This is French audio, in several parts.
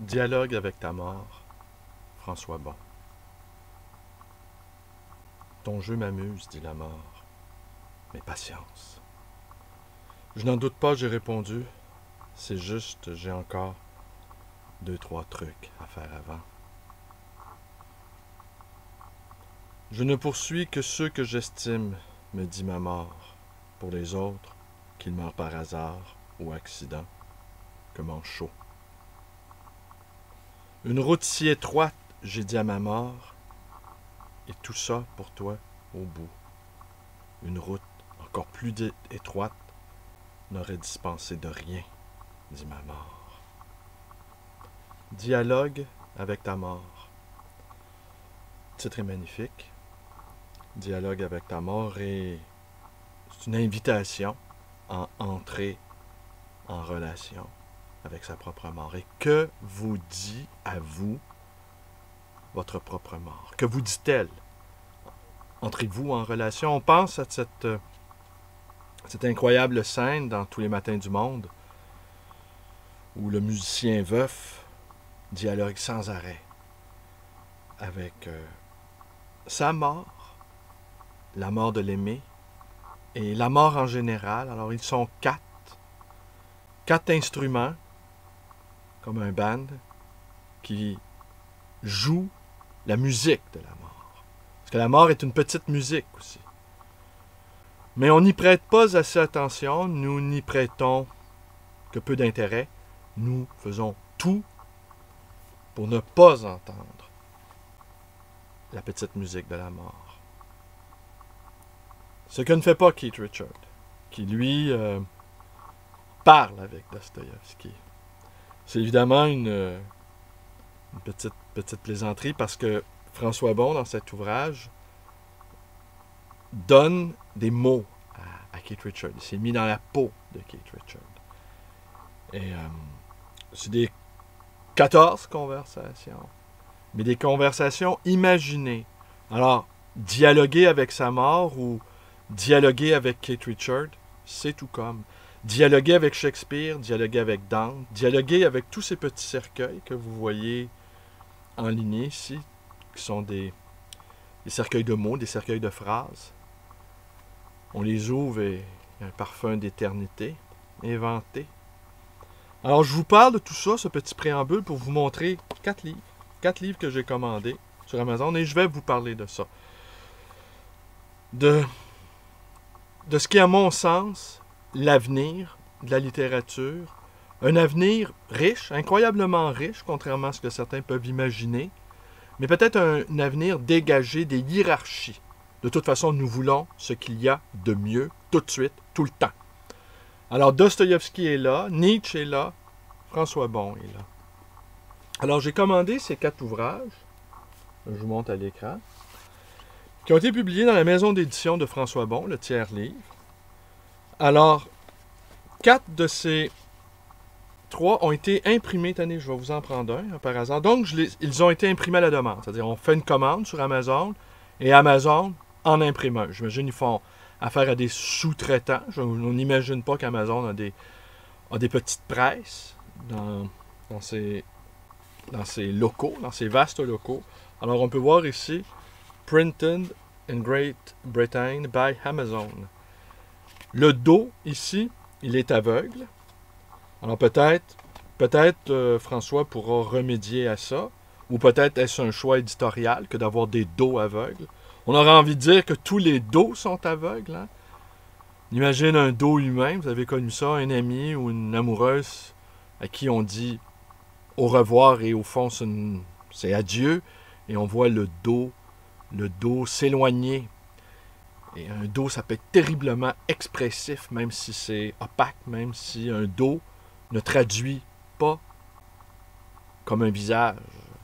Dialogue avec ta mort, François Bon. Ton jeu m'amuse, dit la mort, mais patience. Je n'en doute pas, j'ai répondu. C'est juste, j'ai encore 2-3 trucs à faire avant. Je ne poursuis que ceux que j'estime, me dit ma mort. Pour les autres, qu'ils meurent par hasard ou accident, que manchot. Une route si étroite, j'ai dit à ma mort, et tout ça pour toi au bout. Une route encore plus étroite n'aurait dispensé de rien, dit ma mort. Dialogue avec ta mort. Le titre est magnifique. Dialogue avec ta mort et c'est une invitation à entrer en relation avec sa propre mort. Et que vous dit à vous votre propre mort? Que vous dit-elle? Entrez-vous en relation? On pense à cette incroyable scène dans Tous les matins du monde où le musicien veuf dialogue sans arrêt avec sa mort, la mort de l'aimer et la mort en général. Alors ils sont quatre instruments comme un band qui jouent la musique de la mort. Parce que la mort est une petite musique aussi. Mais on n'y prête pas assez attention, nous n'y prêtons que peu d'intérêt. Nous faisons tout pour ne pas entendre la petite musique de la mort. Ce que ne fait pas Keith Richards, qui lui parle avec Dostoïevski. C'est évidemment une petite plaisanterie parce que François Bon, dans cet ouvrage, donne des mots à Keith Richards. Il s'est mis dans la peau de Keith Richards. Et c'est des 14 conversations, mais des conversations imaginées. Alors, dialoguer avec sa mort ou dialoguer avec Keith Richards, c'est tout comme. Dialoguer avec Shakespeare, dialoguer avec Dante, dialoguer avec tous ces petits cercueils que vous voyez enlignés ici, qui sont des cercueils de mots, des cercueils de phrases. On les ouvre et il y a un parfum d'éternité inventé. Alors, je vous parle de tout ça, ce petit préambule, pour vous montrer 4 livres. 4 livres que j'ai commandés sur Amazon et je vais vous parler de ça. De ce qui est, à mon sens, l'avenir de la littérature. Un avenir riche, incroyablement riche, contrairement à ce que certains peuvent imaginer, mais peut-être un avenir dégagé des hiérarchies. De toute façon, nous voulons ce qu'il y a de mieux, tout de suite, tout le temps. Alors, Dostoïevski est là, Nietzsche est là, François Bon est là. Alors, j'ai commandé ces 4 ouvrages, je vous montre à l'écran, qui ont été publiés dans la maison d'édition de François Bon, le tiers-livre. Alors, 4 de ces 3 ont été imprimés. Tenez, je vais vous en prendre un par hasard. Donc, ils ont été imprimés à la demande. C'est-à-dire, on fait une commande sur Amazon et Amazon en imprime un. J'imagine qu'ils font affaire à des sous-traitants. On n'imagine pas qu'Amazon a des petites presses dans ses locaux, dans ses vastes locaux. Alors, on peut voir ici « Printed in Great Britain by Amazon ». Le dos, ici, il est aveugle. Alors, peut-être François pourra remédier à ça. Ou peut-être est-ce un choix éditorial que d'avoir des dos aveugles. On aurait envie de dire que tous les dos sont aveugles. Hein? Imagine un dos humain, vous avez connu ça, un ami ou une amoureuse à qui on dit au revoir et au fond c'est adieu. Et on voit le dos s'éloigner. Et un dos, ça peut être terriblement expressif, même si c'est opaque, même si un dos ne traduit pas comme un visage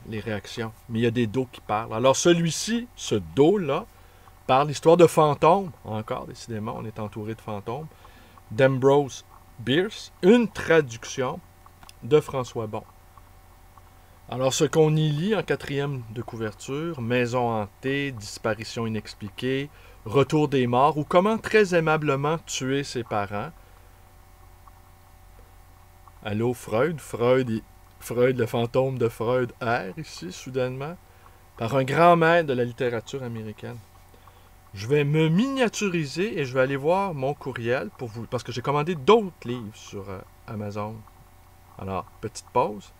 les réactions. Mais il y a des dos qui parlent. Alors celui-ci, ce dos-là, parle l'histoire de fantômes. Encore, décidément, on est entouré de fantômes. D'Ambrose Bierce, une traduction de François Bon. Alors, ce qu'on y lit en 4e de couverture, Maison hantée, disparition inexpliquée, Retour des morts, ou comment très aimablement tuer ses parents. Allô, Freud? Freud, le fantôme de Freud, erre ici, soudainement, par un grand maître de la littérature américaine. Je vais me miniaturiser et je vais aller voir mon courriel pour vous, parce que j'ai commandé d'autres livres sur Amazon. Alors, petite pause.